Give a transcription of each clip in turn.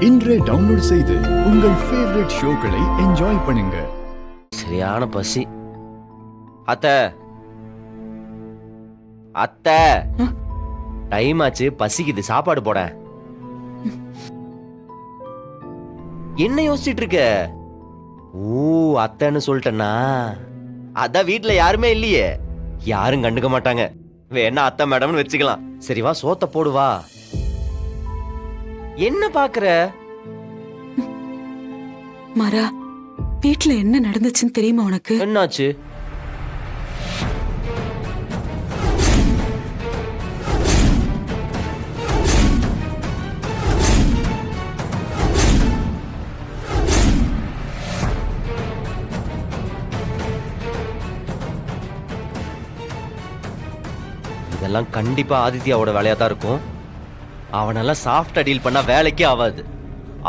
இன்றே டவுன்லோட் செய்து உங்கள் ஃபேவரட் ஷோக்களை என்ஜாய் பண்ணுங்க. சரியான பசி. அத்தை அத்தை, டைம் ஆச்சு, பசிக்குது, சாப்பாடு போட. என்ன யோசிச்சுட்டு இருக்க? ஓ, அத்தைன்னு சொல்லிட்டேன்னா அதான் வீட்டுல யாருமே இல்லையே, யாரும் கண்டுக்க மாட்டாங்க. வேணா அத்தை மேடம்னு வச்சுக்கலாம். சரி வா, சோத்த போடுவா. என்ன பாக்குற? மாறா, வீட்ல என்ன நடந்துச்சுன்னு தெரியுமா உனக்கு? என்னாச்சு? இதெல்லாம் கண்டிப்பா ஆதித்யாவோட வேலையா தான் இருக்கும். அவனெல்லாம் சாஃப்டா டீல் பண்ணா வேலைக்கே ஆகாது.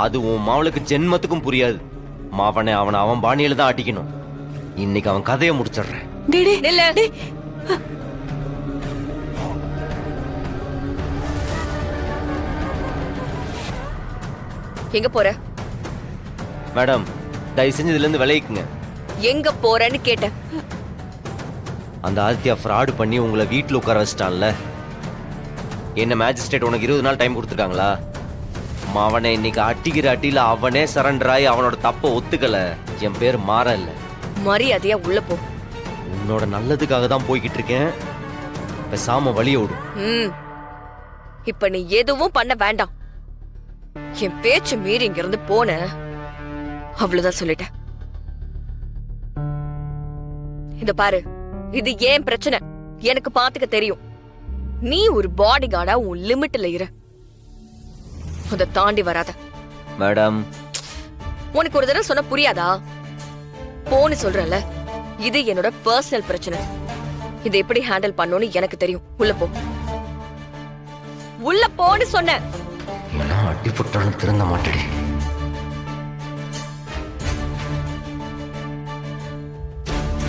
அது உன் மாவளுக்கு ஜென்மத்துக்கும் புரியாது. அவனை அவன் பாணியில தான் அடிக்கணும். இன்னைக்கு அவன் கதையை முடிச்சிடுறேன். எங்க போற? மேடம், தயவு செஞ்சு இதுல இருந்து விளைவிக்குங்க. எங்க போறன்னு கேட்டேன். அந்த ஆதித்யா ஃப்ராடு பண்ணி உங்களை வீட்டுல உட்கார வச்சிட்டான்ல. என்ன மேஜிஸ்ட்ரேட் உனக்கு 20 நாள் டைம் கொடுத்துருக்காங்களா? அவனை இன்னைக்கு அட்டிக்கிற அட்டியில அவனே சரண்டர் ஆகி அவனோட தப்ப ஒத்துக்கல. என் பேர் மாற இல்ல. மரியாதையா உள்ள போ. உன்னோட நல்லதுக்காக தான் போய்கிட்டு இருக்கேன். பேசாம வழிய விடு. இப்ப நீ எதுவும் பண்ண வேண்டாம். என் பேச்சு மீறி இங்க இருந்து போன, அவ்வளவுதான் சொல்லிட்டேன். இத பாரு, இது ஏன் பிரச்சனை எனக்கு பாத்துக்க தெரியும். நீ ஒரு பாடி கார்டா உன் லிமிட்ல இரு. அத தாண்டி வராத. மேடம், உனக்கு ஒரு தடவை சொன்ன புரியாதா? போன்னு சொல்றல, இது என்னோட பர்சனல் பிரச்சனை. இதை எப்படி ஹேண்டில் பண்ணணும்னு எனக்கு தெரியும். உள்ள போ. உள்ள போன்னு சொன்ன. அடி போட்டாலும் திருந்த மாட்டேடி.